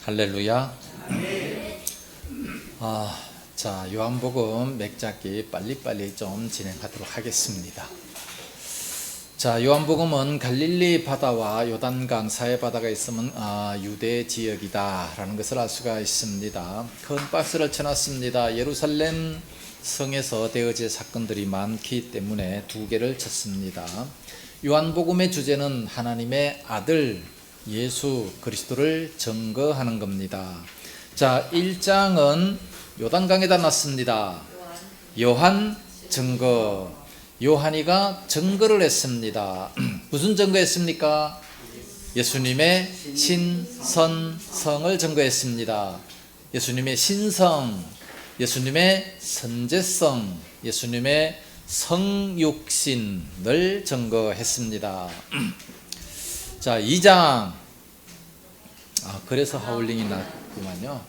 할렐루야. 자, 요한복음 맥잡기 빨리빨리 좀 진행하도록 하겠습니다. 자, 요한복음은 갈릴리 바다와 요단강 사해 바다가 있으면 유대 지역이다 라는 것을 알 수가 있습니다. 큰 박스를 쳐놨습니다. 예루살렘 성에서 대어제 사건들이 많기 때문에 두 개를 쳤습니다. 요한복음의 주제는 하나님의 아들 예수 그리스도를 증거하는 겁니다. 자, 1장은 요단강에다 놨습니다. 요한 증거. 요한이가 증거를 했습니다. 무슨 증거했습니까? 예수님의 신선성을 증거했습니다. 예수님의 신성, 예수님의 선제성, 예수님의 성육신을 증거했습니다. 자, 2장. 그래서 하울링이 났구만요.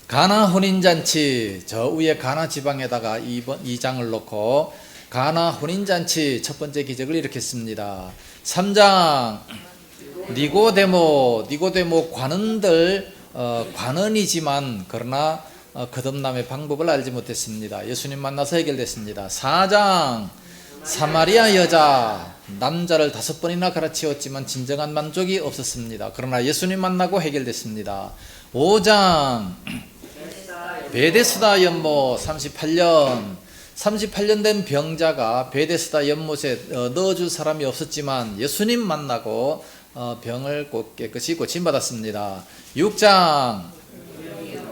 가나 혼인잔치. 저 위에 가나 지방에다가 2장을 놓고 가나 혼인잔치 첫 번째 기적을 일으켰습니다. 3장. 니고데모 관원들, 관원이지만 그러나 거듭남의 방법을 알지 못했습니다. 예수님 만나서 해결됐습니다. 4장. 사마리아 여자, 남자를 5번이나 갈아치웠지만 진정한 만족이 없었습니다. 그러나 예수님 만나고 해결됐습니다. 5장. 베데스다 연못 38년 된 병자가 베데스다 연못에 넣어줄 사람이 없었지만 예수님 만나고 병을 깨끗이 고침받았습니다. 6장.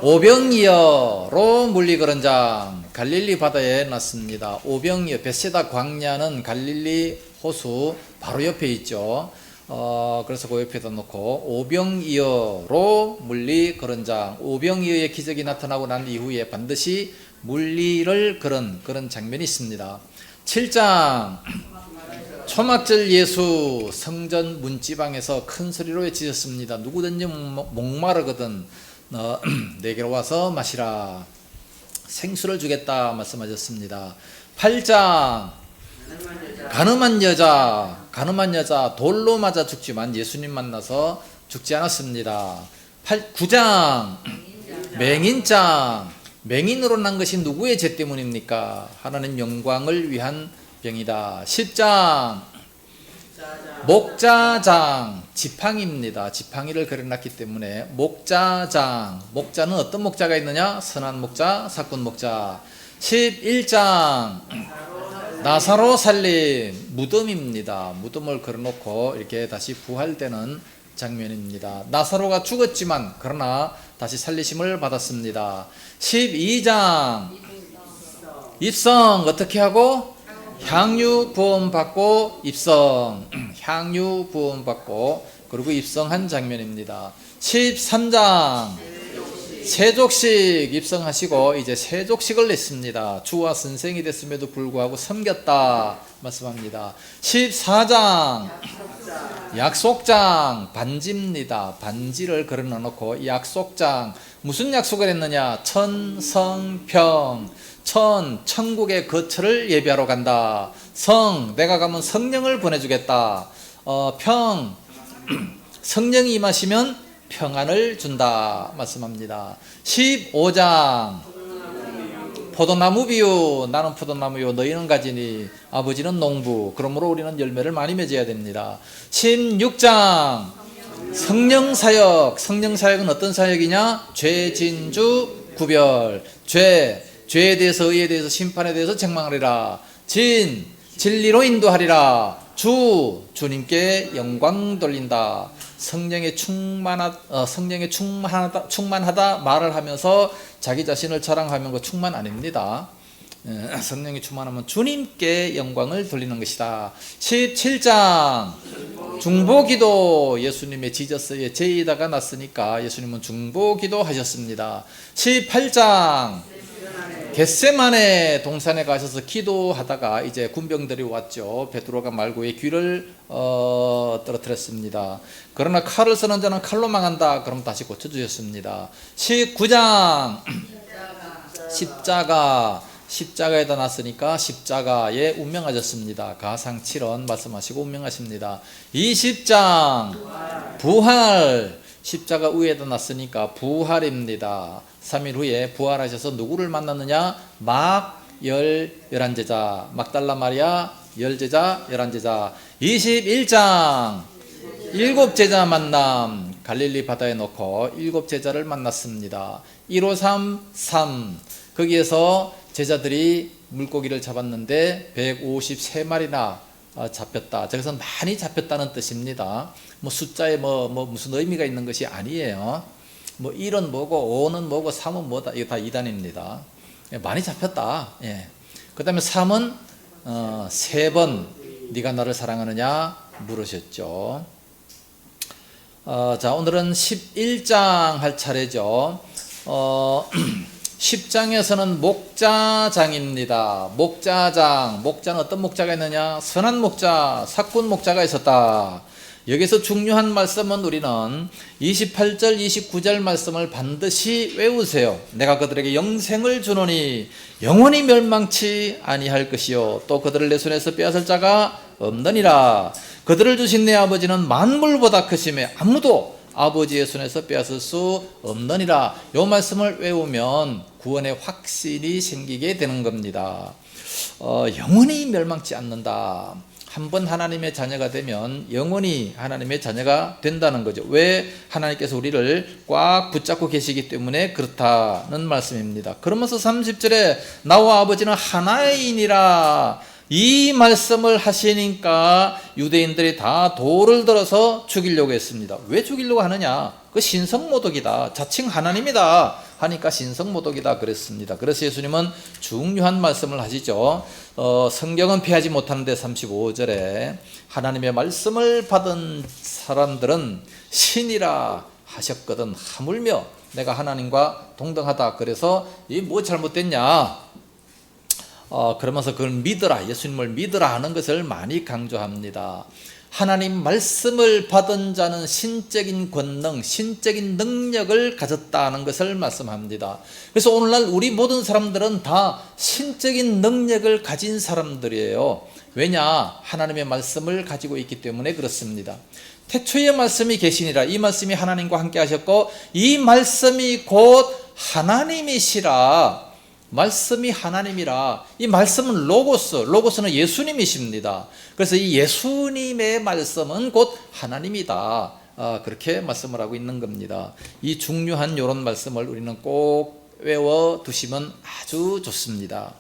오병이어로 물리거른장 갈릴리 바다에 났습니다. 오병이어, 벳세다 광야는 갈릴리 호수 바로 옆에 있죠. 그래서 그 옆에다 놓고 오병이어로 물리거른장, 오병이어의 기적이 나타나고 난 이후에 반드시 물리를 그런 장면이 있습니다. 7장. 초막절 예수 성전 문지방에서 큰 소리로 외치셨습니다. 누구든지 목마르거든 내게로 와서 마시라. 생수를 주겠다 말씀하셨습니다. 8장. 가늠한 여자 돌로 맞아 죽지만 예수님 만나서 죽지 않았습니다. 9장. 맹인장. 맹인으로 난 것이 누구의 죄 때문입니까? 하나님 영광을 위한 병이다. 10장. 목자장. 지팡이입니다. 지팡이를 그려놨기 때문에 목자장. 목자는 어떤 목자가 있느냐? 선한 목자, 사꾼 목자. 11장. 나사로 살림. 무덤입니다. 무덤을 그려놓고 이렇게 다시 부활되는 장면입니다. 나사로가 죽었지만 그러나 다시 살리심을 받았습니다. 12장. 입성. 어떻게 하고? 향유 부음 받고 입성. 향유 부음 받고 그리고 입성한 장면입니다. 13장. 세족식 입성하시고 이제 세족식을 냈습니다. 주와 선생이 됐음에도 불구하고 섬겼다 말씀합니다. 14장. 약속장. 반지입니다. 반지를 걸어놓고 약속장. 무슨 약속을 했느냐? 천성평. 천국의 거처를 예비하러 간다. 성, 내가 가면 성령을 보내주겠다. 평, 성령이 임하시면 평안을 준다 말씀합니다. 15장. 포도나무 비유. 나는 포도나무요 너희는 가지니 아버지는 농부. 그러므로 우리는 열매를 많이 맺어야 됩니다. 16장. 성령사역. 성령사역은 어떤 사역이냐? 죄, 진주, 구별. 죄에 대해서, 의에 대해서, 심판에 대해서 책망하리라. 진리로 인도하리라. 주님께 영광 돌린다. 성령에 충만하다 말을 하면서 자기 자신을 자랑하면 그 충만 아닙니다. 성령이 충만하면 주님께 영광을 돌리는 것이다. 17장. 중보기도. 예수님의 지저스의 제이다가 났으니까 예수님은 중보기도 하셨습니다. 18장. 겟세마네 동산에 가셔서 기도하다가 이제 군병들이 왔죠. 베드로가 말고의 귀를 떨어뜨렸습니다. 그러나 칼을 쓰는 자는 칼로 망한다. 그럼 다시 고쳐주셨습니다. 19장. 십자가에다 놨으니까 십자가에 운명하셨습니다. 가상 7원 말씀하시고 운명하십니다. 20장. 부활. 십자가 위에다 놨으니까 부활입니다. 3일 후에 부활하셔서 누구를 만났느냐? 열한 제자, 막달라 마리아, 열제자, 11제자. 21장 7제자 만남, 갈릴리 바다에 놓고 7제자를 만났습니다. 1533 거기에서 제자들이 물고기를 잡았는데 153마리나 잡혔다. 저것은 많이 잡혔다는 뜻입니다. 뭐 숫자에 무슨 의미가 있는 것이 아니에요. 뭐 1은 뭐고 5는 뭐고 3은 뭐다. 이거 다 이단입니다. 많이 잡혔다. 예. 그 다음에 3은 3번 네가 나를 사랑하느냐 물으셨죠. 자, 오늘은 11장 할 차례죠. 10장에서는 목자장입니다. 목자장. 목자는 어떤 목자가 있느냐? 선한 목자, 사꾼 목자가 있었다. 여기서 중요한 말씀은 우리는 28절, 29절 말씀을 반드시 외우세요. 내가 그들에게 영생을 주노니 영원히 멸망치 아니할 것이요 또 그들을 내 손에서 빼앗을 자가 없느니라. 그들을 주신 내 아버지는 만물보다 크심에 아무도 아버지의 손에서 빼앗을 수 없느니라. 이 말씀을 외우면 구원의 확신이 생기게 되는 겁니다. 영원히 멸망치 않는다. 한번 하나님의 자녀가 되면 영원히 하나님의 자녀가 된다는 거죠. 왜? 하나님께서 우리를 꽉 붙잡고 계시기 때문에 그렇다는 말씀입니다. 그러면서 30절에 나와 아버지는 하나이니라. 이 말씀을 하시니까 유대인들이 다 돌을 들어서 죽이려고 했습니다. 왜 죽이려고 하느냐? 그 신성모독이다. 자칭 하나님이다 하니까 신성모독이다 그랬습니다. 그래서 예수님은 중요한 말씀을 하시죠. 성경은 피하지 못하는데 35절에 하나님의 말씀을 받은 사람들은 신이라 하셨거든. 하물며 내가 하나님과 동등하다. 그래서 이 뭐 잘못됐냐? 그러면서 그걸 믿으라, 예수님을 믿으라 하는 것을 많이 강조합니다. 하나님 말씀을 받은 자는 신적인 권능, 신적인 능력을 가졌다는 것을 말씀합니다. 그래서 오늘날 우리 모든 사람들은 다 신적인 능력을 가진 사람들이에요. 왜냐? 하나님의 말씀을 가지고 있기 때문에 그렇습니다. 태초의 말씀이 계시니라. 이 말씀이 하나님과 함께 하셨고 이 말씀이 곧 하나님이시라. 말씀이 하나님이라. 이 말씀은 로고스는 예수님이십니다. 그래서 이 예수님의 말씀은 곧 하나님이다. 그렇게 말씀을 하고 있는 겁니다. 이 중요한 이런 말씀을 우리는 꼭 외워두시면 아주 좋습니다.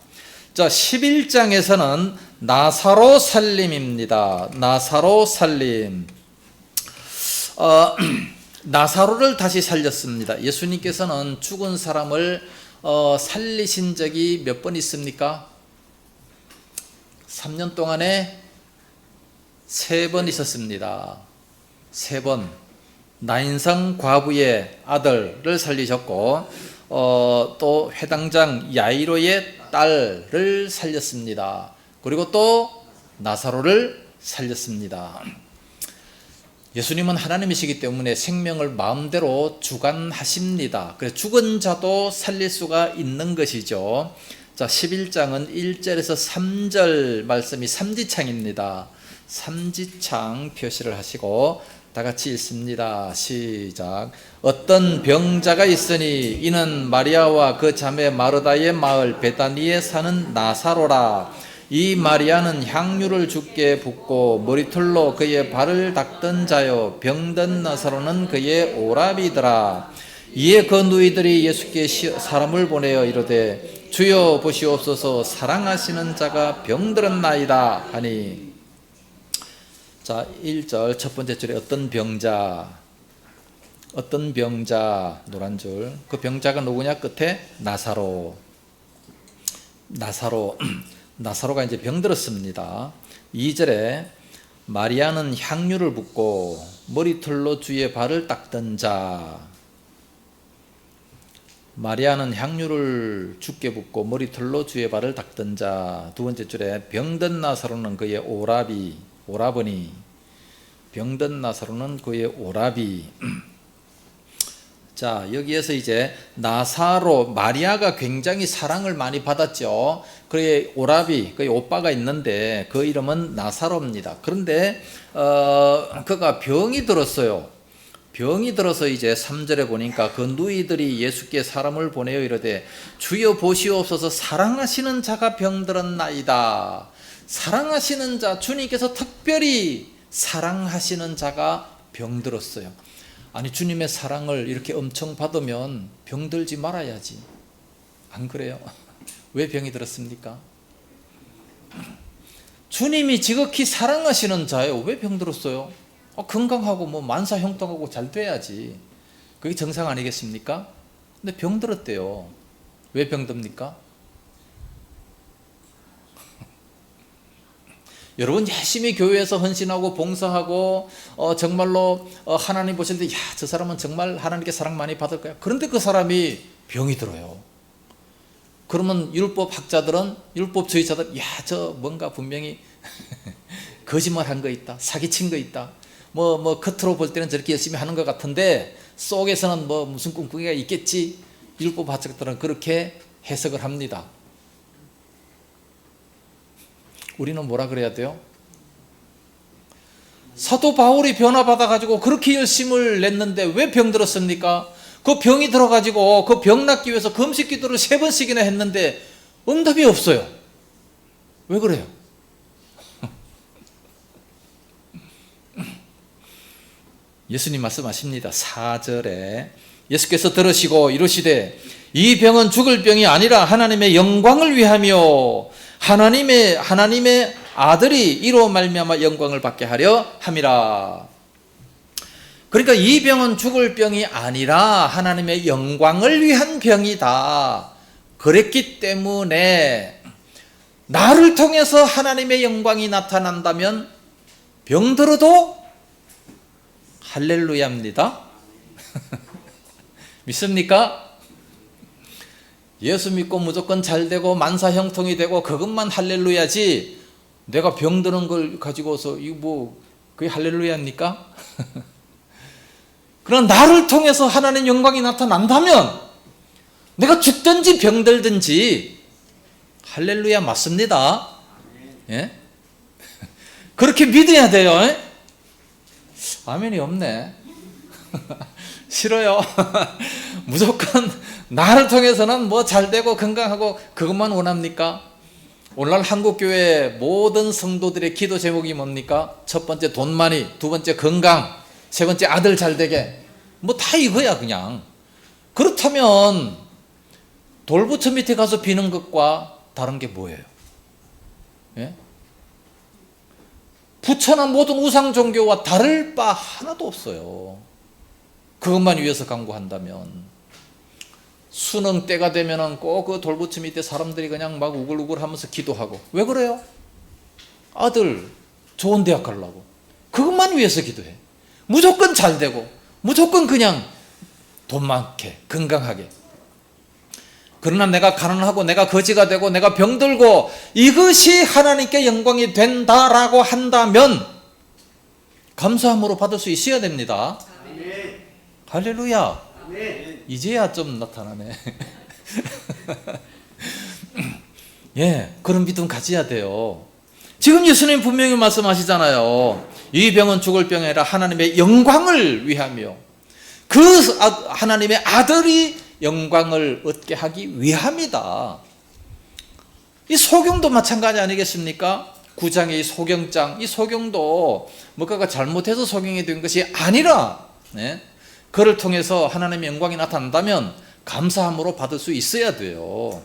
자, 11장에서는 나사로 살림입니다. 나사로 살림. 나사로를 다시 살렸습니다. 예수님께서는 죽은 사람을 살리신 적이 몇 번 있습니까? 3년 동안에 3번 있었습니다. 3번. 나인성 과부의 아들을 살리셨고 또 회당장 야이로의 딸을 살렸습니다. 그리고 또 나사로를 살렸습니다. 예수님은 하나님이시기 때문에 생명을 마음대로 주관하십니다. 그래서 죽은 자도 살릴 수가 있는 것이죠. 자, 11장은 1절에서 3절 말씀이 삼지창입니다. 삼지창 표시를 하시고 다 같이 읽습니다. 시작. 어떤 병자가 있으니 이는 마리아와 그 자매 마르다의 마을 베다니에 사는 나사로라. 이 마리아는 향유를 주께 붓고 머리털로 그의 발을 닦던 자요 병든 나사로는 그의 오라비더라. 이에 그 누이들이 예수께 사람을 보내어 이르되 주여 보시옵소서 사랑하시는 자가 병들었나이다 하니. 자, 1절 첫 번째 줄에 어떤 병자 노란 줄. 그 병자가 누구냐? 끝에 나사로가 이제 병들었습니다. 2절에 마리아는 향유를 붓고 머리털로 주의 발을 닦던 자. 마리아는 향유를 주께 붓고 머리털로 주의 발을 닦던 자. 두 번째 줄에 병든 나사로는 그의 오라버니. 병든 나사로는 그의 오라비. 자, 여기에서 이제 나사로, 마리아가 굉장히 사랑을 많이 받았죠. 그의 오라비, 그의 오빠가 있는데 그 이름은 나사로입니다. 그런데 그가 병이 들었어요. 병이 들어서 이제 3절에 보니까 그 누이들이 예수께 사람을 보내어 이르되 주여 보시옵소서 사랑하시는 자가 병들었나이다. 사랑하시는 자, 주님께서 특별히 사랑하시는 자가 병들었어요. 아니 주님의 사랑을 이렇게 엄청 받으면 병들지 말아야지. 안 그래요? 왜 병이 들었습니까? 주님이 지극히 사랑하시는 자예요. 왜 병들었어요? 건강하고 뭐 만사 형통하고 잘 돼야지. 그게 정상 아니겠습니까? 근데 병들었대요. 왜 병듭니까? 여러분 열심히 교회에서 헌신하고 봉사하고 정말로 하나님 보실 때 야, 저 사람은 정말 하나님께 사랑 많이 받을 거야. 그런데 그 사람이 병이 들어요. 그러면 율법 학자들은 율법주의자들 야, 저 뭔가 분명히 거짓말한 거 있다. 사기친 거 있다. 뭐 겉으로 볼 때는 저렇게 열심히 하는 것 같은데 속에서는 뭐 무슨 꿍꿍이가 있겠지. 율법 학자들은 그렇게 해석을 합니다. 우리는 뭐라 그래야 돼요? 사도 바울이 변화받아 가지고 그렇게 열심을 냈는데 왜 병들었습니까? 그 병이 들어 가지고 그 병 낫기 위해서 금식 기도를 3번씩이나 했는데 응답이 없어요. 왜 그래요? 예수님 말씀하십니다. 4절에 예수께서 들으시고 이르시되 이 병은 죽을 병이 아니라 하나님의 영광을 위하며 하나님의 아들이 이로 말미암아 영광을 받게 하려 함이라. 그러니까 이 병은 죽을 병이 아니라 하나님의 영광을 위한 병이다. 그랬기 때문에 나를 통해서 하나님의 영광이 나타난다면 병들어도 할렐루야입니다. 믿습니까? 예수 믿고 무조건 잘 되고 만사 형통이 되고 그것만 할렐루야지 내가 병드는 걸 가지고서 이거 뭐 그게 할렐루야입니까? 그럼 나를 통해서 하나님 영광이 나타난다면 내가 죽든지 병들든지 할렐루야 맞습니다. 예? 그렇게 믿어야 돼요. 아멘이 없네. 싫어요. 무조건 나를 통해서는 뭐 잘되고 건강하고 그것만 원합니까? 오늘날 한국교회 모든 성도들의 기도 제목이 뭡니까? 첫 번째 돈 많이, 두 번째 건강, 세 번째 아들 잘되게. 뭐 다 이거야 그냥. 그렇다면 돌부처 밑에 가서 비는 것과 다른 게 뭐예요? 예? 부처나 모든 우상 종교와 다를 바 하나도 없어요. 그것만 위해서 강구한다면 수능 때가 되면은 꼭 그 돌부처 밑에 사람들이 그냥 막 우글우글 하면서 기도하고 왜 그래요? 아들 좋은 대학 가려고 그것만 위해서 기도해. 무조건 잘 되고 무조건 그냥 돈 많게 건강하게. 그러나 내가 가난하고 내가 거지가 되고 내가 병들고 이것이 하나님께 영광이 된다라고 한다면 감사함으로 받을 수 있어야 됩니다. 아멘. 할렐루야. 아멘. 이제야 좀 나타나네. 예, 그런 믿음 가져야 돼요. 지금 예수님 분명히 말씀하시잖아요. 이 병은 죽을 병이 아니라 하나님의 영광을 위하며 그 하나님의 아들이 영광을 얻게 하기 위함이다. 이 소경도 마찬가지 아니겠습니까? 9장의 이 소경장, 이 소경도 뭔가가 잘못해서 소경이 된 것이 아니라 그를 통해서 하나님의 영광이 나타난다면 감사함으로 받을 수 있어야 돼요.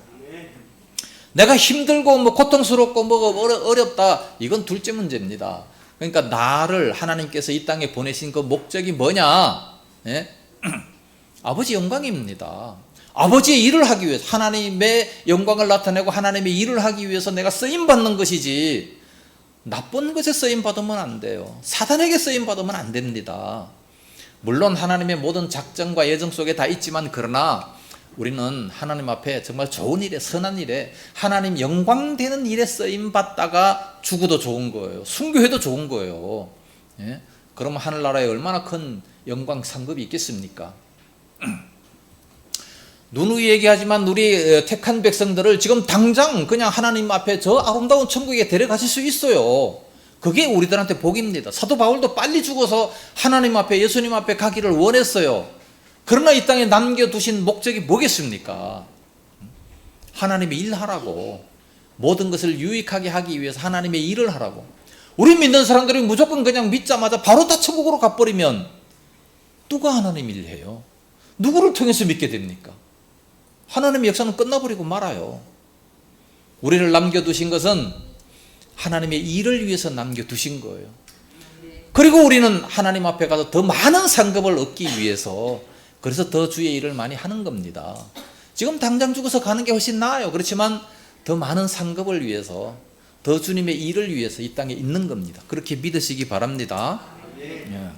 내가 힘들고 뭐 고통스럽고 뭐 어렵다, 이건 둘째 문제입니다. 그러니까 나를 하나님께서 이 땅에 보내신 그 목적이 뭐냐? 아버지 영광입니다. 아버지의 일을 하기 위해서, 하나님의 영광을 나타내고 하나님의 일을 하기 위해서 내가 쓰임받는 것이지 나쁜 것에 쓰임받으면 안 돼요. 사단에게 쓰임받으면 안 됩니다. 물론 하나님의 모든 작정과 예정 속에 다 있지만 그러나 우리는 하나님 앞에 정말 좋은 일에, 선한 일에, 하나님 영광되는 일에 쓰임받다가 죽어도 좋은 거예요. 순교해도 좋은 거예요. 예? 그러면 하늘나라에 얼마나 큰 영광 상급이 있겠습니까? 누누이 얘기하지만 우리 택한 백성들을 지금 당장 그냥 하나님 앞에 저 아름다운 천국에 데려가실 수 있어요. 그게 우리들한테 복입니다. 사도 바울도 빨리 죽어서 하나님 앞에 예수님 앞에 가기를 원했어요. 그러나 이 땅에 남겨두신 목적이 뭐겠습니까? 하나님의 일하라고, 모든 것을 유익하게 하기 위해서 하나님의 일을 하라고. 우리 믿는 사람들이 무조건 그냥 믿자마자 바로 다 천국으로 가버리면 누가 하나님 일을 해요? 누구를 통해서 믿게 됩니까? 하나님의 역사는 끝나버리고 말아요. 우리를 남겨두신 것은 하나님의 일을 위해서 남겨두신 거예요. 그리고 우리는 하나님 앞에 가서 더 많은 상급을 얻기 위해서, 그래서 더 주의 일을 많이 하는 겁니다. 지금 당장 죽어서 가는 게 훨씬 나아요. 그렇지만 더 많은 상급을 위해서, 더 주님의 일을 위해서 이 땅에 있는 겁니다. 그렇게 믿으시기 바랍니다. 예.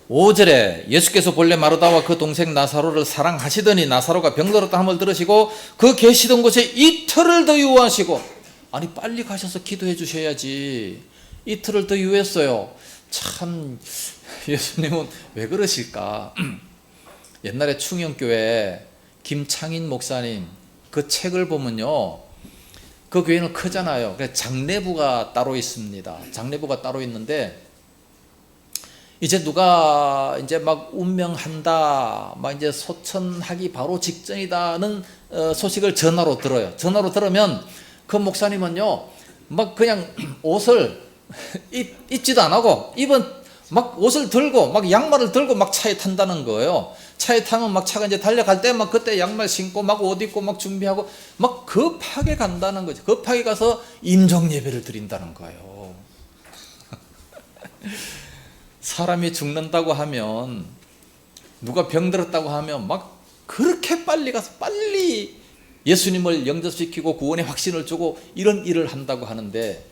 5절에 예수께서 본래 마르다와 그 동생 나사로를 사랑하시더니 나사로가 병들었다 함을 들으시고 그 계시던 곳에 이틀을 더 유하시고, 아니 빨리 가셔서 기도해 주셔야지. 이틀을 더 유했어요. 참 예수님은 왜 그러실까? 옛날에 충영교회 김창인 목사님 그 책을 보면요, 그 교회는 크잖아요. 그래서 장례부가 따로 있습니다. 장례부가 따로 있는데, 이제 누가 이제 막 운명한다, 막 이제 소천하기 바로 직전이다는 소식을 전화로 들어요. 전화로 들으면 그 목사님은요, 막 그냥 옷을 입지도 안 하고 막 옷을 들고 막 양말을 들고 막 차에 탄다는 거예요. 차에 타면 막 차가 이제 달려갈 때 막 그때 양말 신고 막 옷 입고 막 준비하고 막 급하게 간다는 거죠. 급하게 가서 임종 예배를 드린다는 거예요. 사람이 죽는다고 하면, 누가 병들었다고 하면 막 그렇게 빨리 가서 빨리 예수님을 영접시키고 구원의 확신을 주고 이런 일을 한다고 하는데,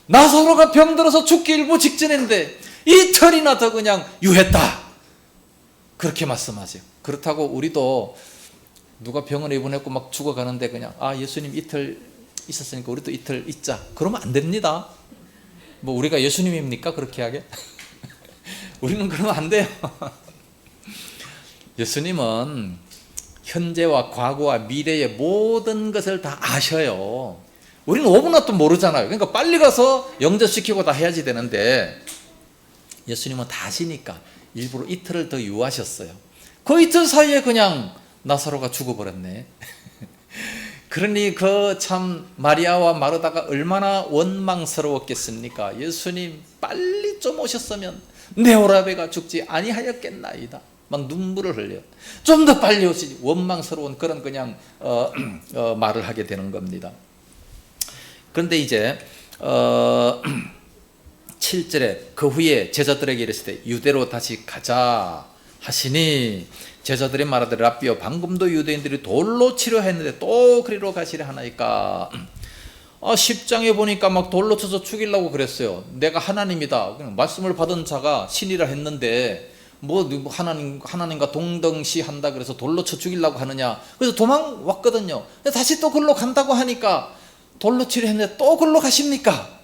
나사로가 병들어서 죽기 일부 직전인데 이틀이나 더 그냥 유했다, 그렇게 말씀하세요. 그렇다고 우리도 누가 병원에 입원했고 막 죽어가는데 그냥 예수님 이틀 있었으니까 우리도 이틀 있자, 그러면 안 됩니다. 뭐 우리가 예수님입니까? 그렇게 하게? 우리는 그러면 안 돼요. 예수님은 현재와 과거와 미래의 모든 것을 다 아셔요. 우리는 5분 앞도 모르잖아요. 그러니까 빨리 가서 영접시키고 다 해야지 되는데, 예수님은 다 아시니까 일부러 이틀을 더 유하셨어요. 그 이틀 사이에 그냥 나사로가 죽어버렸네. 그러니 그 참 마리아와 마르다가 얼마나 원망스러웠겠습니까? 예수님 빨리 좀 오셨으면 내 오라베가 죽지 아니하였겠나이다. 막 눈물을 흘려. 좀 더 빨리 오시지. 원망스러운 그런 그냥 말을 하게 되는 겁니다. 그런데 이제 7절에 그 후에 제자들에게 이르시되 유대로 다시 가자 하시니, 제자들이 말하되 랍비여 방금도 유대인들이 돌로 치려했는데 또 그리로 가시려 하나이까. 10장에 보니까 막 돌로 쳐서 죽이려고 그랬어요. 내가 하나님이다, 그냥 말씀을 받은 자가 신이라 했는데 뭐 하나님과 동등시한다 그래서 돌로 쳐 죽이려고 하느냐. 그래서 도망왔거든요. 다시 또 글로 간다고 하니까 돌로 치려 했는데 또 글로 가십니까?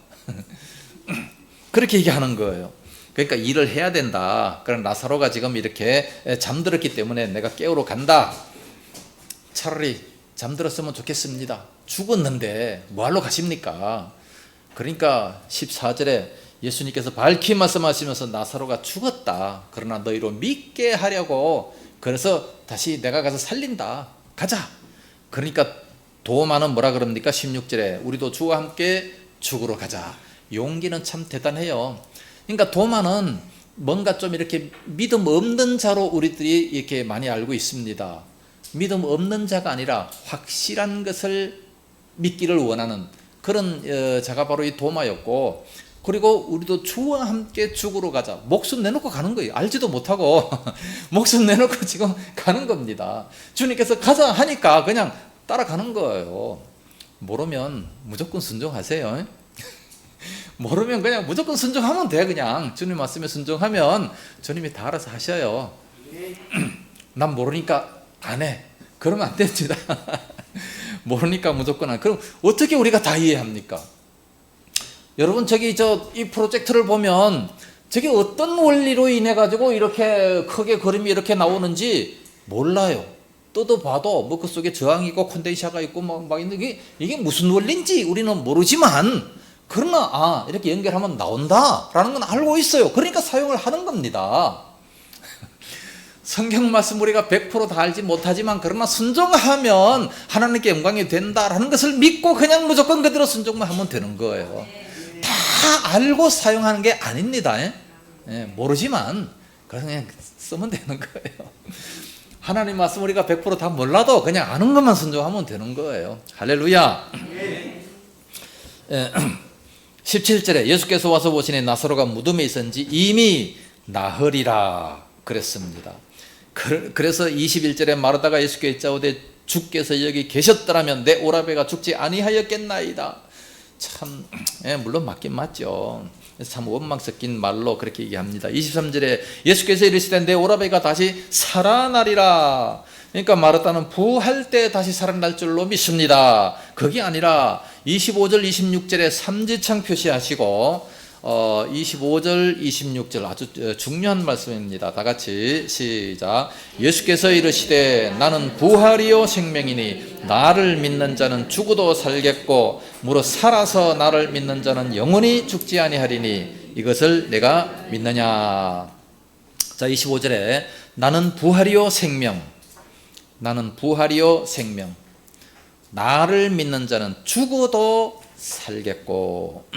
그렇게 얘기하는 거예요. 그러니까 일을 해야 된다. 그럼 나사로가 지금 이렇게 잠들었기 때문에 내가 깨우러 간다. 차라리 잠들었으면 좋겠습니다. 죽었는데 뭐하러 가십니까? 그러니까 14절에 예수님께서 밝히 말씀하시면서 나사로가 죽었다, 그러나 너희로 믿게 하려고, 그래서 다시 내가 가서 살린다, 가자. 그러니까 도마는 뭐라 그럽니까? 16절에 우리도 주와 함께 죽으러 가자. 용기는 참 대단해요. 그러니까 도마는 뭔가 좀 이렇게 믿음 없는 자로 우리들이 이렇게 많이 알고 있습니다. 믿음 없는 자가 아니라 확실한 것을 믿기를 원하는 그런 자가 바로 이 도마였고, 그리고 우리도 주와 함께 죽으러 가자. 목숨 내놓고 가는 거예요. 알지도 못하고 목숨 내놓고 지금 가는 겁니다. 주님께서 가자 하니까 그냥 따라가는 거예요. 모르면 무조건 순종하세요. 모르면 그냥 무조건 순종하면 돼. 그냥 주님 말씀에 순종하면 주님이 다 알아서 하셔요. 난 모르니까 안 해, 그러면 안 됩니다. 모르니까 무조건 안. 그럼 어떻게 우리가 다 이해합니까? 여러분 이 프로젝트를 보면 저게 어떤 원리로 인해 가지고 이렇게 크게 그림이 이렇게 나오는지 몰라요. 뜯어봐도 뭐 그 속에 저항이 있고 콘덴샤가 있고 막 있는데 이게 무슨 원리인지 우리는 모르지만 그러나 이렇게 연결하면 나온다라는 건 알고 있어요. 그러니까 사용을 하는 겁니다. 성경 말씀 우리가 100% 다 알지 못하지만 그러나 순종하면 하나님께 영광이 된다라는 것을 믿고 그냥 무조건 그대로 순종만 하면 되는 거예요. 다 알고 사용하는 게 아닙니다. 모르지만 그냥 쓰면 되는 거예요. 하나님 말씀 우리가 100% 다 몰라도 그냥 아는 것만 순종하면 되는 거예요. 할렐루야. 17절에 예수께서 와서 보시니 나사로가 무덤에 있었는지 이미 나흘이라 그랬습니다. 그래서 21절에 마르다가 예수께 여짜오되 주께서 여기 계셨더라면 내 오라베가 죽지 아니하였겠나이다. 참 물론 맞긴 맞죠. 참 원망 섞인 말로 그렇게 얘기합니다. 23절에 예수께서 이르시되 내 오라베가 다시 살아나리라. 그러니까 마르다는 부활 때 다시 살아날 줄로 믿습니다. 그게 아니라 25절 26절에 삼지창 표시하시고 25절 26절 아주 중요한 말씀입니다. 다 같이 시작. 예수께서 이르시되 나는 부활이요 생명이니 나를 믿는 자는 죽어도 살겠고 무릇 살아서 나를 믿는 자는 영원히 죽지 아니하리니 이것을 내가 믿느냐. 자, 25절에 나는 부활이요 생명, 나는 부활이요 생명, 나를 믿는 자는 죽어도 살겠고.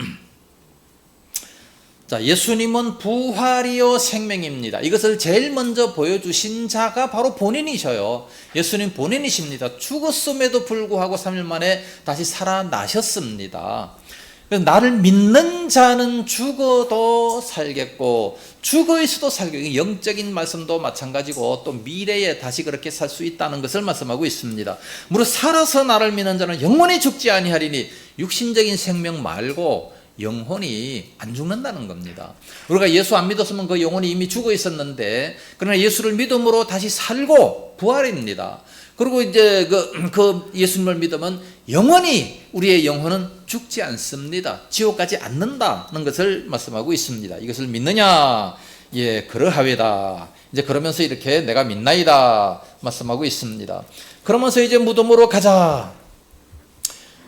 자, 예수님은 부활이요 생명입니다. 이것을 제일 먼저 보여주신 자가 바로 본인이셔요. 예수님 본인이십니다. 죽었음에도 불구하고 3일 만에 다시 살아나셨습니다. 나를 믿는 자는 죽어도 살겠고 죽어 있어도 살겠고, 영적인 말씀도 마찬가지고 또 미래에 다시 그렇게 살 수 있다는 것을 말씀하고 있습니다. 무릇 살아서 나를 믿는 자는 영원히 죽지 아니하리니 육신적인 생명 말고 영혼이 안 죽는다는 겁니다. 우리가 예수 안 믿었으면 그 영혼이 이미 죽어 있었는데, 그러나 예수를 믿음으로 다시 살고 부활입니다. 그리고 이제 그 예수님을 믿으면 영원히 우리의 영혼은 죽지 않습니다. 지옥 가지 않는다는 것을 말씀하고 있습니다. 이것을 믿느냐? 예, 그러하외다. 이제 그러면서 이렇게 내가 믿나이다 말씀하고 있습니다. 그러면서 이제 무덤으로 가자.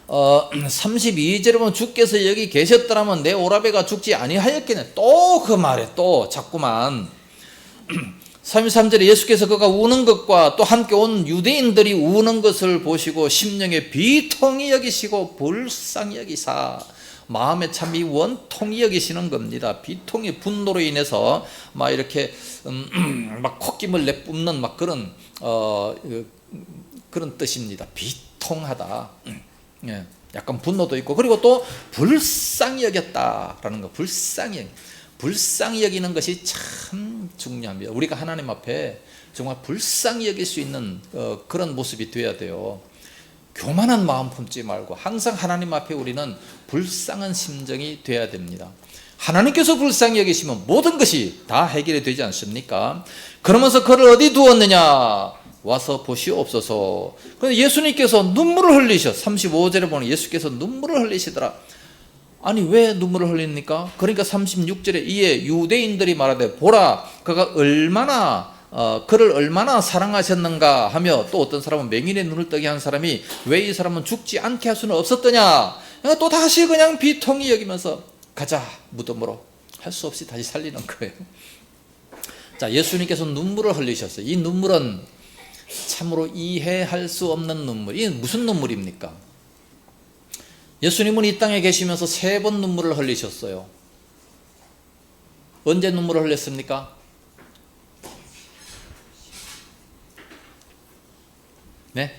32절에 보면 주께서 여기 계셨더라면 내 오라베가 죽지 아니하였겠네. 또 그 말에 또 자꾸만 33절에 예수께서 그가 우는 것과 또 함께 온 유대인들이 우는 것을 보시고 심령에 비통히 여기시고 불쌍히 여기사. 마음에 참 이 원통이 여기시는 겁니다. 비통이 분노로 인해서 막 이렇게 막 콧김을 내뿜는 막 그런 그런 뜻입니다. 비통하다. 예, 약간 분노도 있고, 그리고 또 불쌍히 여겼다라는 거. 불쌍히 여기는 것이 참 중요합니다. 우리가 하나님 앞에 정말 불쌍히 여길 수 있는 그런 모습이 되어야 돼요. 교만한 마음 품지 말고 항상 하나님 앞에 우리는 불쌍한 심정이 되어야 됩니다. 하나님께서 불쌍히 여기시면 모든 것이 다 해결이 되지 않습니까? 그러면서 그를 어디 두었느냐? 와서 보시옵소서. 그런데 예수님께서 눈물을 흘리셔. 35절에 보면 예수께서 눈물을 흘리시더라. 아니 왜 눈물을 흘립니까? 그러니까 36절에 이에 유대인들이 말하되 보라 그가 얼마나 그를 얼마나 사랑하셨는가 하며, 또 어떤 사람은 맹인의 눈을 뜨게 한 사람이 왜 이 사람은 죽지 않게 할 수는 없었더냐. 또 다시 그냥 비통히 여기면서 가자 무덤으로. 할 수 없이 다시 살리는 거예요. 자, 예수님께서 눈물을 흘리셨어요. 이 눈물은 참으로 이해할 수 없는 눈물. 이게 무슨 눈물입니까? 예수님은 이 땅에 계시면서 3번 눈물을 흘리셨어요. 언제 눈물을 흘렸습니까? 네?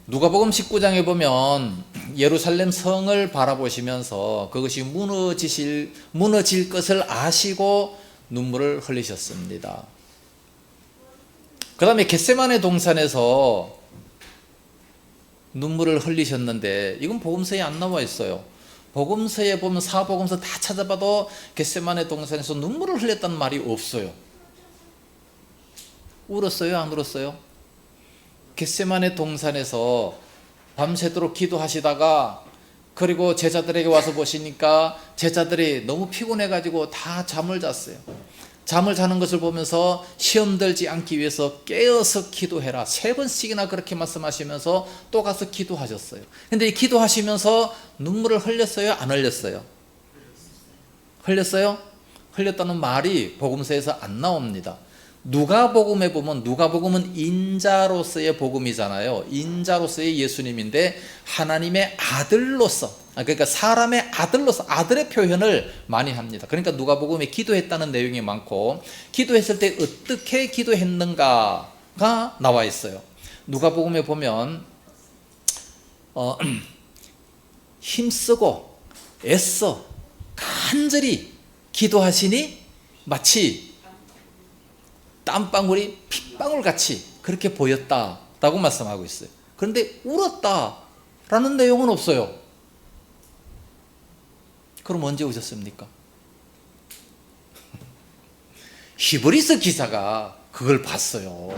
누가복음 19장에 보면 예루살렘 성을 바라보시면서 그것이 무너질 것을 아시고 눈물을 흘리셨습니다. 그 다음에 겟세마네 동산에서 눈물을 흘리셨는데, 이건 복음서에 안 나와 있어요. 복음서에 보면 사복음서 다 찾아봐도 겟세마네 동산에서 눈물을 흘렸다는 말이 없어요. 울었어요? 안 울었어요? 겟세마네 동산에서 밤새도록 기도하시다가, 그리고 제자들에게 와서 보시니까 제자들이 너무 피곤해가지고 다 잠을 잤어요. 잠을 자는 것을 보면서 시험 들지 않기 위해서 깨어서 기도해라. 3번씩이나 그렇게 말씀하시면서 또 가서 기도하셨어요. 근데 이 기도하시면서 눈물을 흘렸어요? 안 흘렸어요? 흘렸어요? 흘렸다는 말이 복음서에서 안 나옵니다. 누가복음에 보면 누가복음은 인자로서의 복음이잖아요. 인자로서의 예수님인데 하나님의 아들로서, 그러니까 사람의 아들로서 아들의 표현을 많이 합니다. 그러니까 누가복음에 기도했다는 내용이 많고 기도했을 때 어떻게 기도했는가가 나와 있어요. 누가복음에 보면 힘쓰고 애써 간절히 기도하시니 마치 땀방울이 핏방울같이 그렇게 보였다라고 말씀하고 있어요. 그런데 울었다라는 내용은 없어요. 그럼 언제 우셨습니까? 히브리서 기사가 그걸 봤어요.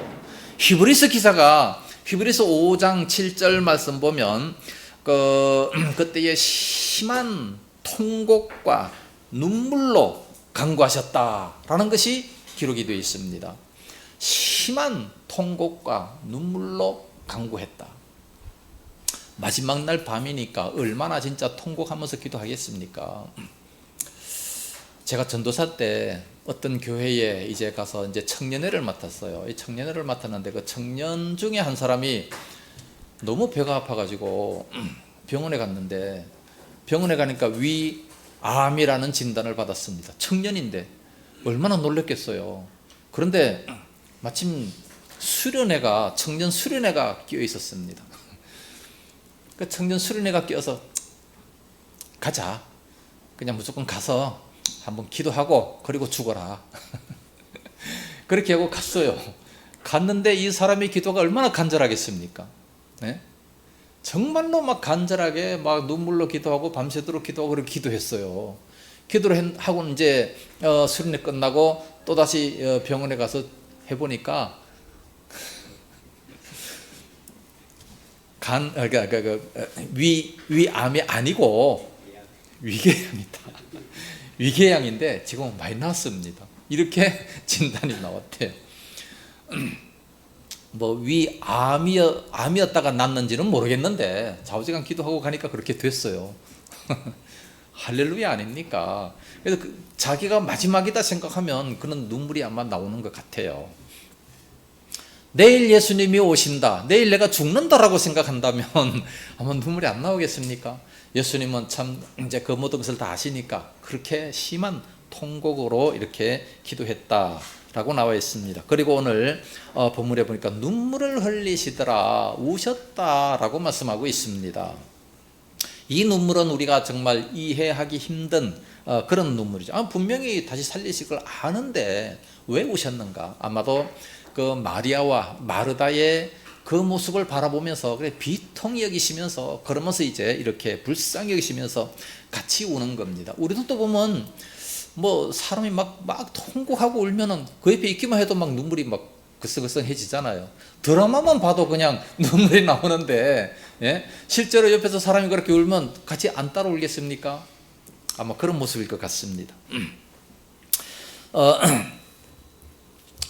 히브리서 기사가 히브리서 5장 7절 말씀 보면 그때의 심한 통곡과 눈물로 간구하셨다라는 것이 기록이 되어 있습니다. 심한 통곡과 눈물로 간구했다. 마지막 날 밤이니까 얼마나 진짜 통곡하면서 기도하겠습니까? 제가 전도사 때 어떤 교회에 이제 가서 이제 청년회를 맡았어요. 이 청년회를 맡았는데 그 청년 중에 한 사람이 너무 배가 아파가지고 병원에 갔는데 병원에 가니까 위암이라는 진단을 받았습니다. 청년인데 얼마나 놀랐겠어요. 그런데 마침 수련회가 청년 수련회가 끼어 있었습니다. 그 청년 수련회가 끼어서 가자. 그냥 무조건 가서 한번 기도하고 그리고 죽어라. 그렇게 하고 갔어요. 갔는데 이 사람의 기도가 얼마나 간절하겠습니까? 네? 정말로 막 간절하게 막 눈물로 기도하고 밤새도록 기도하고 그렇게 기도했어요. 기도를 하고 이제 수련회 끝나고 또 다시 병원에 가서 해보니까 위암이 아니고 위궤양이다. 위궤양인데 지금 많이 나왔습니다. 이렇게 진단이 나왔대요. 뭐 위암이었다가 났는지는 모르겠는데 좌우지간 기도하고 가니까 그렇게 됐어요. 할렐루야 아닙니까? 그래서 자기가 마지막이다 생각하면 그런 눈물이 아마 나오는 것 같아요. 내일 예수님이 오신다, 내일 내가 죽는다라고 생각한다면 아마 눈물이 안 나오겠습니까? 예수님은 참 이제 그 모든 것을 다 아시니까 그렇게 심한 통곡으로 이렇게 기도했다라고 나와 있습니다. 그리고 오늘 본문에 보니까 눈물을 흘리시더라, 우셨다라고 말씀하고 있습니다. 이 눈물은 우리가 정말 이해하기 힘든 그런 눈물이죠. 분명히 다시 살리실 걸 아는데 왜 우셨는가? 아마도 그 마리아와 마르다의 그 모습을 바라보면서 그래 비통히 여기시면서 그러면서 이제 이렇게 불쌍히 여기시면서 같이 우는 겁니다. 우리도 보면 뭐 사람이 막 통곡하고 울면은 그 옆에 있기만 해도 막 눈물이 막 글썽글썽해지잖아요. 드라마만 봐도 그냥 눈물이 나오는데 예? 실제로 옆에서 사람이 그렇게 울면 같이 안 따라 울겠습니까? 아마 그런 모습일 것 같습니다.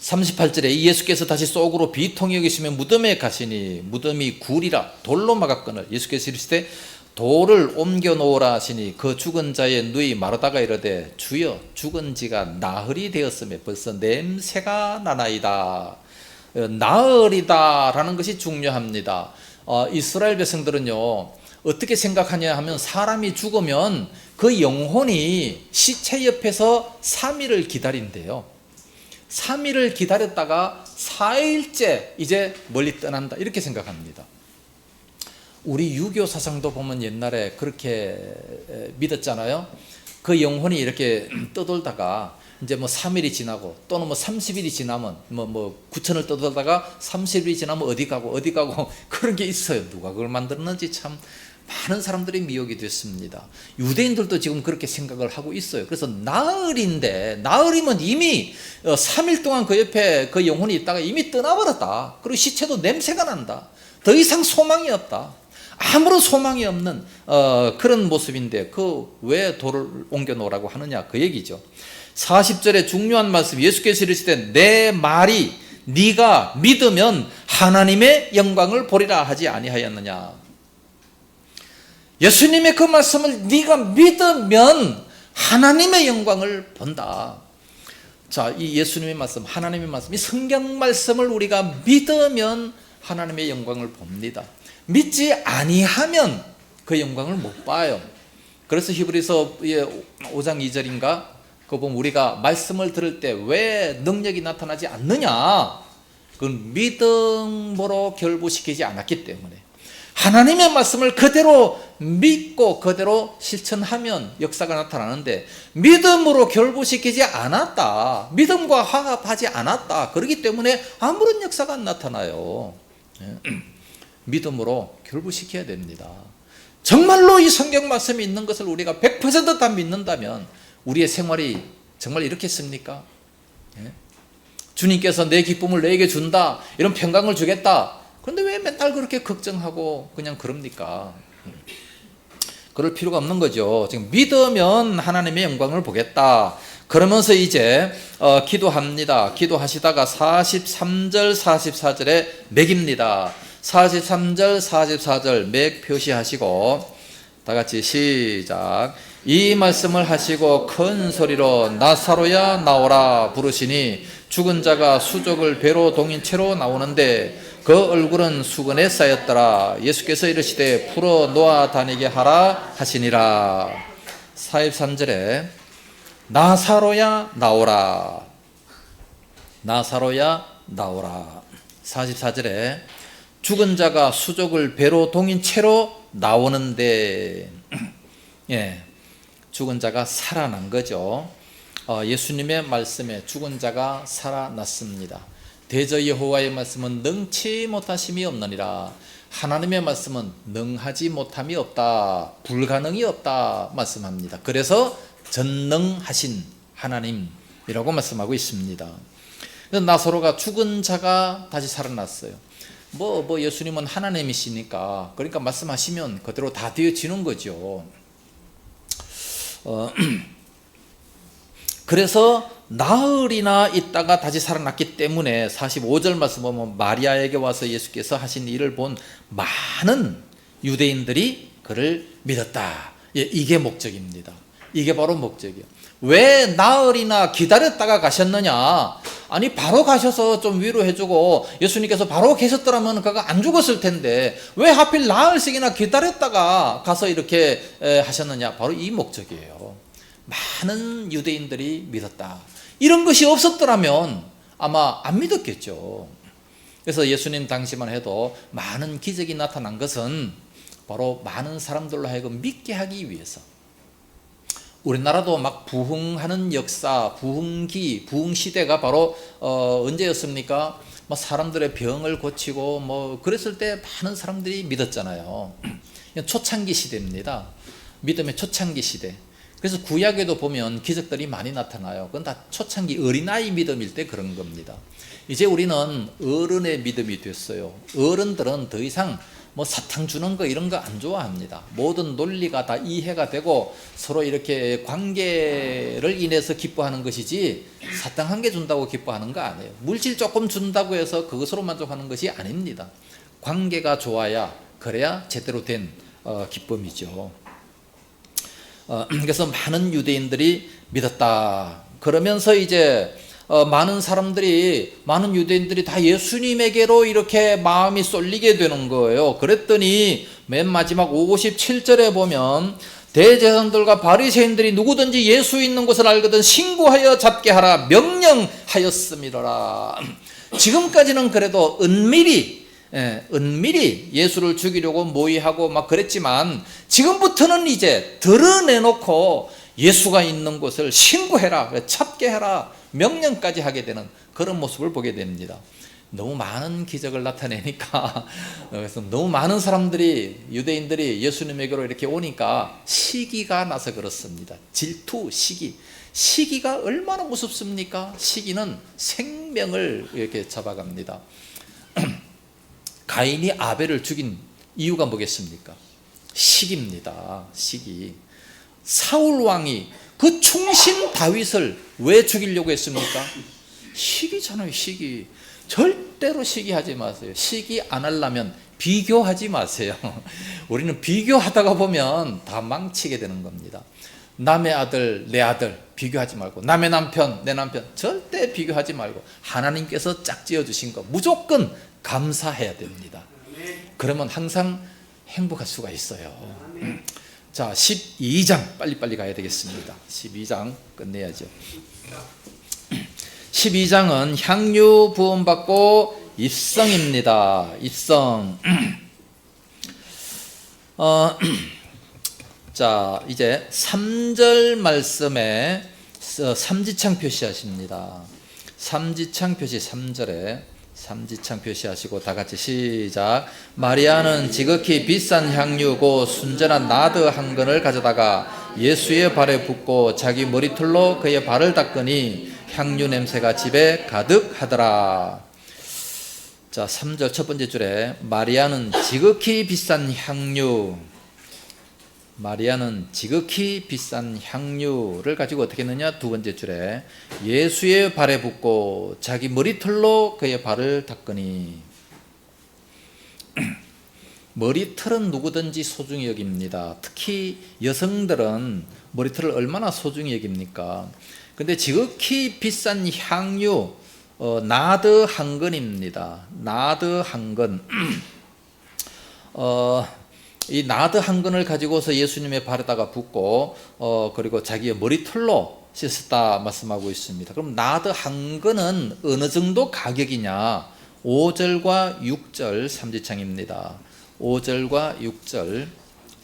38절에 예수께서 다시 속으로 비통히 여기시며 무덤에 가시니 무덤이 굴이라 돌로 막았거늘 예수께서 이르시되 돌을 옮겨 놓으라 하시니 그 죽은 자의 누이 마르다가 이르되 주여 죽은 지가 나흘이 되었으며 벌써 냄새가 나나이다. 나흘이다라는 것이 중요합니다. 이스라엘 백성들은요 어떻게 생각하냐 하면 사람이 죽으면 그 영혼이 시체 옆에서 3일을 기다린대요. 3일을 기다렸다가 4일째 이제 멀리 떠난다 이렇게 생각합니다. 우리 유교 사상도 보면 옛날에 그렇게 믿었잖아요. 그 영혼이 이렇게 떠돌다가 이제 뭐 3일이 지나고 또는 뭐 30일이 지나면 뭐 구천을 떠돌다가 30일이 지나면 어디 가고 그런 게 있어요. 누가 그걸 만들었는지 참 많은 사람들이 미혹이 됐습니다. 유대인들도 지금 그렇게 생각을 하고 있어요. 그래서 나흘인데 나흘이면 이미 3일 동안 그 옆에 그 영혼이 있다가 이미 떠나버렸다. 그리고 시체도 냄새가 난다. 더 이상 소망이 없다. 아무런 소망이 없는 그런 모습인데 그 왜 돌을 옮겨 놓으라고 하느냐 그 얘기죠. 40절에 중요한 말씀, 예수께서 이르시되 내 말이 네가 믿으면 하나님의 영광을 보리라 하지 아니하였느냐. 예수님의 그 말씀을 네가 믿으면 하나님의 영광을 본다. 자, 이 예수님의 말씀, 하나님의 말씀, 이 성경 말씀을 우리가 믿으면 하나님의 영광을 봅니다. 믿지 아니하면 그 영광을 못 봐요. 그래서 히브리서 5장 2절인가 그거 보면 우리가 말씀을 들을 때 왜 능력이 나타나지 않느냐, 그건 믿음으로 결부시키지 않았기 때문에, 하나님의 말씀을 그대로 믿고 그대로 실천하면 역사가 나타나는데, 믿음으로 결부시키지 않았다, 믿음과 화합하지 않았다, 그렇기 때문에 아무런 역사가 안 나타나요. 믿음으로 결부시켜야 됩니다. 정말로 이 성경 말씀이 있는 것을 우리가 100% 다 믿는다면 우리의 생활이 정말 이렇겠습니까? 주님께서 내 기쁨을 내게 준다, 이런 평강을 주겠다. 그런데 왜 맨날 그렇게 걱정하고 그냥 그럽니까? 그럴 필요가 없는 거죠. 지금 믿으면 하나님의 영광을 보겠다. 그러면서 이제 기도합니다. 기도하시다가 43절 44절에 맥입니다. 43절 44절 맥 표시하시고 다 같이 시작. 이 말씀을 하시고 큰 소리로 나사로야 나오라 부르시니 죽은 자가 수족을 배로 동인 채로 나오는데 그 얼굴은 수건에 쌓였더라. 예수께서 이르시되 풀어 놓아 다니게 하라 하시니라. 43절에 나사로야 나오라, 나사로야 나오라. 44절에 죽은 자가 수족을 배로 동인 채로 나오는데, 예, 죽은 자가 살아난 거죠. 예수님의 말씀에 죽은 자가 살아났습니다. 대저 여호와의 말씀은 능치 못하심이 없느니라. 하나님의 말씀은 능하지 못함이 없다, 불가능이 없다 말씀합니다. 그래서 전능하신 하나님이라고 말씀하고 있습니다. 나사로가 죽은 자가 다시 살아났어요. 뭐 예수님은 하나님이시니까 그러니까 말씀하시면 그대로 다 되어지는 거죠. 그래서 나흘이나 있다가 다시 살아났기 때문에 45절 말씀 보면 마리아에게 와서 예수께서 하신 일을 본 많은 유대인들이 그를 믿었다. 예, 이게 목적입니다. 이게 바로 목적이에요. 왜 나흘이나 기다렸다가 가셨느냐? 아니 바로 가셔서 좀 위로해주고 예수님께서 바로 계셨더라면 그가 안 죽었을 텐데 왜 하필 나흘씩이나 기다렸다가 가서 이렇게 하셨느냐? 바로 이 목적이에요. 많은 유대인들이 믿었다. 이런 것이 없었더라면 아마 안 믿었겠죠. 그래서 예수님 당시만 해도 많은 기적이 나타난 것은 바로 많은 사람들로 하여금 믿게 하기 위해서. 우리나라도 막 부흥하는 역사, 부흥기, 부흥시대가 바로 언제였습니까? 뭐 사람들의 병을 고치고 뭐 그랬을 때 많은 사람들이 믿었잖아요. 초창기 시대입니다. 믿음의 초창기 시대. 그래서 구약에도 보면 기적들이 많이 나타나요. 그건 다 초창기 어린아이 믿음일 때 그런 겁니다. 이제 우리는 어른의 믿음이 됐어요. 어른들은 더 이상 뭐 사탕 주는 거 이런 거 안 좋아합니다. 모든 논리가 다 이해가 되고 서로 이렇게 관계를 인해서 기뻐하는 것이지 사탕 한 개 준다고 기뻐하는 거 아니에요. 물질 조금 준다고 해서 그것으로 만족하는 것이 아닙니다. 관계가 좋아야, 그래야 제대로 된 기쁨이죠. 그래서 많은 유대인들이 믿었다. 그러면서 이제 많은 유대인들이 다 예수님에게로 이렇게 마음이 쏠리게 되는 거예요. 그랬더니 맨 마지막 57절에 보면 대제사장들과 바리새인들이 누구든지 예수 있는 곳을 알거든 신고하여 잡게 하라 명령하였음이로라. 지금까지는 그래도 은밀히 예수를 죽이려고 모의하고 막 그랬지만 지금부터는 이제 드러내놓고 예수가 있는 곳을 신고해라, 잡게 해라, 명령까지 하게 되는 그런 모습을 보게 됩니다. 너무 많은 기적을 나타내니까 그래서 너무 많은 사람들이, 유대인들이 예수님에게로 이렇게 오니까 시기가 나서 그렇습니다. 질투, 시기가 얼마나 무섭습니까? 시기는 생명을 이렇게 잡아갑니다. 가인이 아벨을 죽인 이유가 뭐겠습니까? 시기입니다. 시기. 사울 왕이 그 충신 다윗을 왜 죽이려고 했습니까? 시기잖아요, 시기. 절대로 시기하지 마세요. 시기 안 하려면 비교하지 마세요. 우리는 비교하다가 보면 다 망치게 되는 겁니다. 남의 아들, 내 아들 비교하지 말고, 남의 남편, 내 남편 절대 비교하지 말고, 하나님께서 짝지어 주신 거 무조건 감사해야 됩니다. 그러면 항상 행복할 수가 있어요. 자, 12장 빨리빨리 가야 되겠습니다. 12장 끝내야죠. 12장은 향유 부음받고 입성입니다. 입성. 자, 이제 3절 말씀에 삼지창 표시하십니다. 삼지창 표시 3절에 삼지창 표시하시고 다 같이 시작. 마리아는 지극히 비싼 향유고 순전한 나드 한 근을 가져다가 예수의 발에 붓고 자기 머리털로 그의 발을 닦으니 향유 냄새가 집에 가득하더라. 자, 3절 첫 번째 줄에 마리아는 지극히 비싼 향유, 마리아는 지극히 비싼 향유를 가지고 어떻게 했느냐? 두 번째 줄에 예수의 발에 붓고 자기 머리털로 그의 발을 닦으니. 머리털은 누구든지 소중히 여깁니다. 특히 여성들은 머리털을 얼마나 소중히 여깁니까? 근데 지극히 비싼 향유, 나드 한 근입니다. 나드 한 근. 이 나드 한 근을 가지고서 예수님의 발에다가 붓고 그리고 자기의 머리털로 씻었다 말씀하고 있습니다. 그럼 나드 한 근은 어느 정도 가격이냐? 5절과 6절 삼지창입니다. 5절과 6절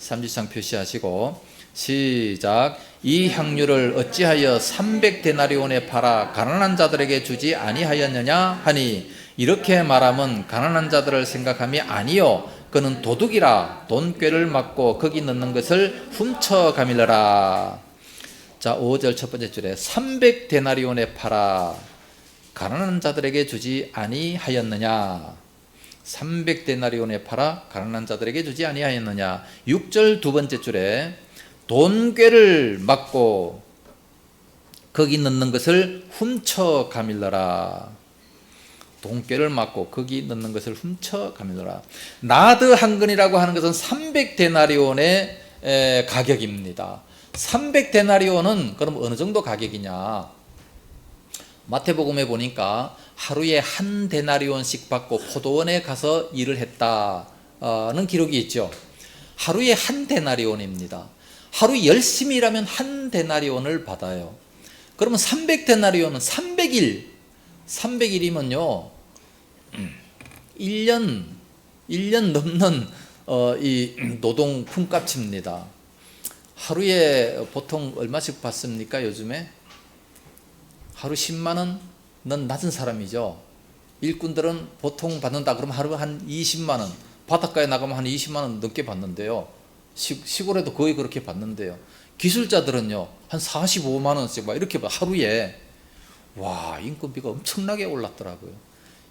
삼지창 표시하시고 시작. 이 향유를 어찌하여 300데나리온에 팔아 가난한 자들에게 주지 아니하였느냐 하니, 이렇게 말하면 가난한 자들을 생각함이 아니요 그는 도둑이라 돈꾀를 맞고 거기 넣는 것을 훔쳐 가밀러라. 자, 5절 첫 번째 줄에 300데나리온에 팔아 가난한 자들에게 주지 아니하였느냐. 300데나리온에 팔아 가난한 자들에게 주지 아니하였느냐. 6절 두 번째 줄에 돈꾀를 맞고 거기 넣는 것을 훔쳐 가밀러라. 돈꾀를 맞고 거기 넣는 것을 훔쳐 가밀러라. 나드 한 근이라고 하는 것은 300데나리온의 가격입니다. 300데나리온은 그럼 어느 정도 가격이냐? 마태복음에 보니까 하루에 한 데나리온씩 받고 포도원에 가서 일을 했다는 기록이 있죠. 하루에 한 데나리온입니다. 하루 열심히 일하면 한 데나리온을 받아요. 그러면 300데나리온은 300일이면요 1년 넘는 이 노동 품값입니다. 하루에 보통 얼마씩 받습니까? 요즘에 하루 10만 원은 낮은 사람이죠. 일꾼들은 보통 받는다 그러면 하루 한 20만 원, 바닷가에 나가면 한 20만 원 넘게 받는데요. 시골에도 거의 그렇게 받는데요. 기술자들은요 한 45만 원씩 막 이렇게 하루에. 와, 인건비가 엄청나게 올랐더라고요.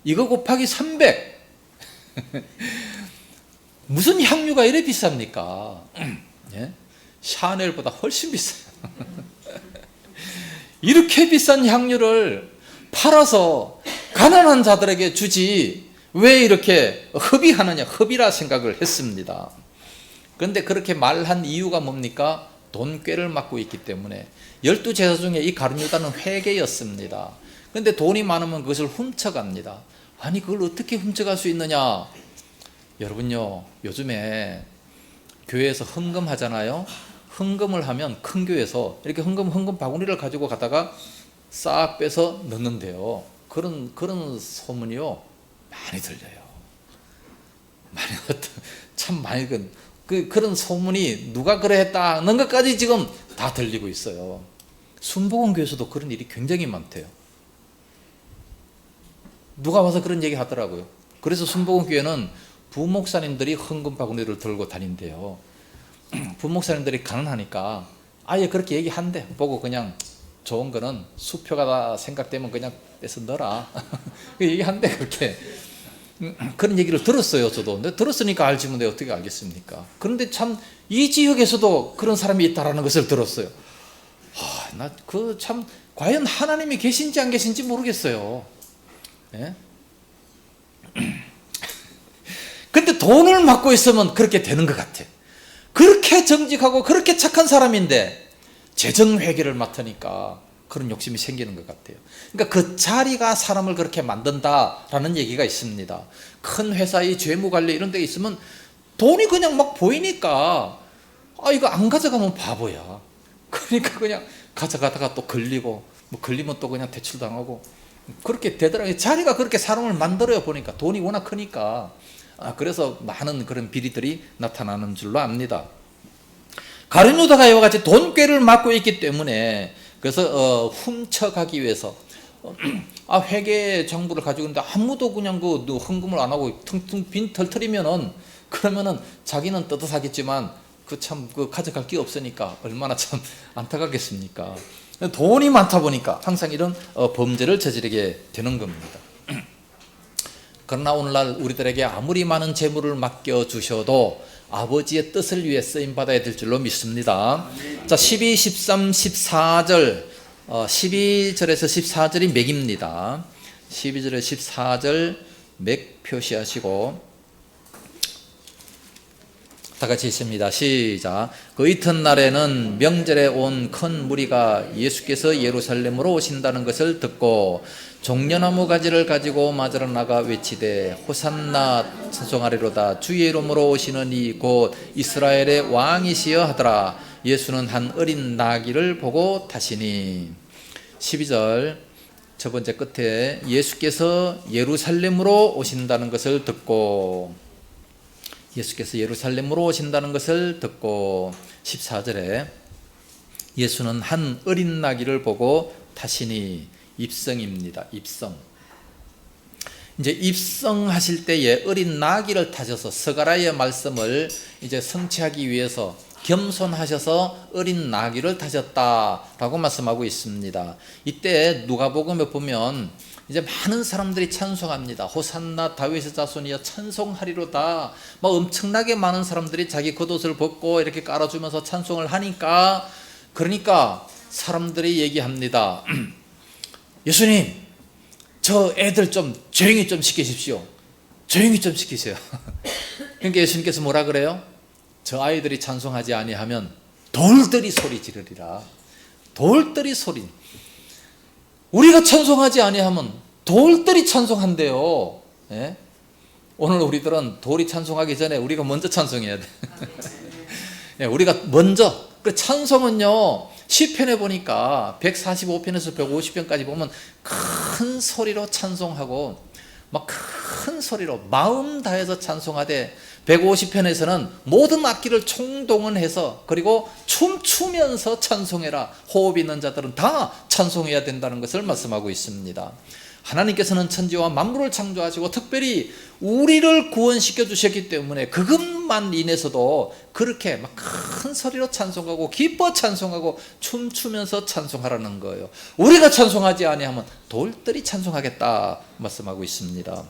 이거 곱하기 300. 무슨 향유가 이래 비쌉니까? 예? 샤넬보다 훨씬 비싸요. 이렇게 비싼 향유를 팔아서 가난한 자들에게 주지 왜 이렇게 허비하느냐, 허비라 생각을 했습니다. 그런데 그렇게 말한 이유가 뭡니까? 돈꾀를 맡고 있기 때문에. 12제사 중에 이 가룟 유다는 회계였습니다. 그런데 돈이 많으면 그것을 훔쳐갑니다. 아니, 그걸 어떻게 훔쳐갈 수 있느냐? 여러분요, 요즘에 교회에서 헌금하잖아요. 헌금을 하면 큰 교회에서 이렇게 헌금 바구니를 가지고 가다가 싹 빼서 넣는데요. 그런 소문이요 많이 들려요. 참 많이 그런 소문이 누가 그래 했다는 것까지 지금 다 들리고 있어요. 순복음 교회에서도 그런 일이 굉장히 많대요. 누가 와서 그런 얘기 하더라고요. 그래서 순복음 교회는 부목사님들이 헌금 바구니를 들고 다닌대요. 부목사님들이 가난하니까 아예 그렇게 얘기한대. 보고 그냥 좋은 거는 수표가 생각되면 그냥 빼서 넣어라. 얘기한대 그렇게. 그런 얘기를 들었어요, 저도. 근데 들었으니까 알지 뭐 내가 어떻게 알겠습니까? 그런데 참 이 지역에서도 그런 사람이 있다라는 것을 들었어요. 나 그 참 과연 하나님이 계신지 안 계신지 모르겠어요. 예? 근데 돈을 맡고 있으면 그렇게 되는 것 같아. 그렇게 정직하고 그렇게 착한 사람인데 재정회계를 맡으니까 그런 욕심이 생기는 것 같아요. 그러니까 그 자리가 사람을 그렇게 만든다라는 얘기가 있습니다. 큰 회사의 재무관리 이런 데 있으면 돈이 그냥 막 보이니까 이거 안 가져가면 바보야. 그러니까 그냥 가져가다가 또 걸리고 뭐 걸리면 또 그냥 대출당하고 그렇게 되더라고요. 자리가 그렇게 사람을 만들어요. 보니까 돈이 워낙 크니까. 그래서 많은 그런 비리들이 나타나는 줄로 압니다. 가룟 유다가 이와 같이 돈꾀를 맡고 있기 때문에 그래서 훔쳐가기 위해서 회계 정부를 가지고 있는데 아무도 그냥 그 헌금을 안 하고 퉁퉁 빈 털터리면은 그러면은 자기는 떳떳하겠지만 그 가져갈 게 없으니까 얼마나 참 안타깝겠습니까? 돈이 많다 보니까 항상 이런 범죄를 저지르게 되는 겁니다. 그러나 오늘날 우리들에게 아무리 많은 재물을 맡겨주셔도 아버지의 뜻을 위해 쓰임받아야 될 줄로 믿습니다. 자, 12, 13, 14절 12절에서 14절이 맥입니다. 12절에 14절 맥 표시하시고 다 같이 있습니다. 시작. 그 이튿날에는 명절에 온 큰 무리가 예수께서 예루살렘으로 오신다는 것을 듣고 종려나무 가지를 가지고 맞으러 나가 외치되 호산나 찬송하리로다 주의 이름으로 오시는 이 곧 이스라엘의 왕이시여 하더라. 예수는 한 어린 나귀를 보고 타시니. 12절 첫 번째 끝에 예수께서 예루살렘으로 오신다는 것을 듣고 예수께서 예루살렘으로 오신다는 것을 듣고 14절에 예수는 한 어린 나귀를 보고 타시니. 입성입니다. 입성. 이제 입성하실 때에 어린 나귀를 타셔서 스가랴의 말씀을 이제 성취하기 위해서 겸손하셔서 어린 나귀를 타셨다라고 말씀하고 있습니다. 이때 누가복음에 보면 이제 많은 사람들이 찬송합니다. 호산나 다윗의 자손이여 찬송하리로다. 막 엄청나게 많은 사람들이 자기 겉옷을 벗고 이렇게 깔아주면서 찬송을 하니까 그러니까 사람들이 얘기합니다. 예수님, 저 애들 좀 조용히 좀 시키십시오. 조용히 좀 시키세요. 그러니까 예수님께서 뭐라 그래요? 저 아이들이 찬송하지 아니하면 돌들이 소리 지르리라. 돌들이 소리. 우리가 찬송하지 아니하면 돌들이 찬송한대요. 예? 오늘 우리들은 돌이 찬송하기 전에 우리가 먼저 찬송해야 돼. 예, 우리가 먼저. 그 찬송은요, 시편에 보니까 145편에서 150편까지 보면 큰 소리로 찬송하고 막 큰 소리로 마음 다해서 찬송하되 150편에서는 모든 악기를 총동원해서 그리고 춤추면서 찬송해라. 호흡 있는 자들은 다 찬송해야 된다는 것을 말씀하고 있습니다. 하나님께서는 천지와 만물을 창조하시고 특별히 우리를 구원시켜 주셨기 때문에 그것만 인해서도 그렇게 막 큰 소리로 찬송하고 기뻐 찬송하고 춤추면서 찬송하라는 거예요. 우리가 찬송하지 아니하면 돌들이 찬송하겠다 말씀하고 있습니다.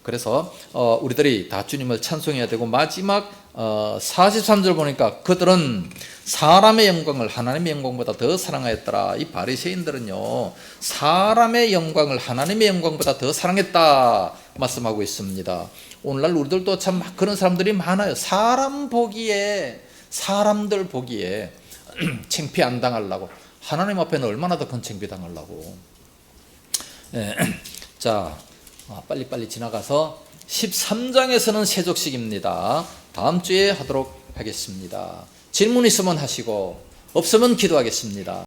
그래서 우리들이 다 주님을 찬송해야 되고 마지막 43절 보니까 그들은 사람의 영광을 하나님의 영광보다 더 사랑하였더라. 이 바리새인들은요 사람의 영광을 하나님의 영광보다 더 사랑했다 말씀하고 있습니다. 오늘날 우리들도 참 그런 사람들이 많아요. 사람들 보기에 창피 안 당하려고 하나님 앞에는 얼마나 더 큰 창피 당하려고. 자, 빨리빨리 지나가서 13장에서는 세족식입니다. 다음 주에 하도록 하겠습니다. 질문 있으면 하시고 없으면 기도하겠습니다.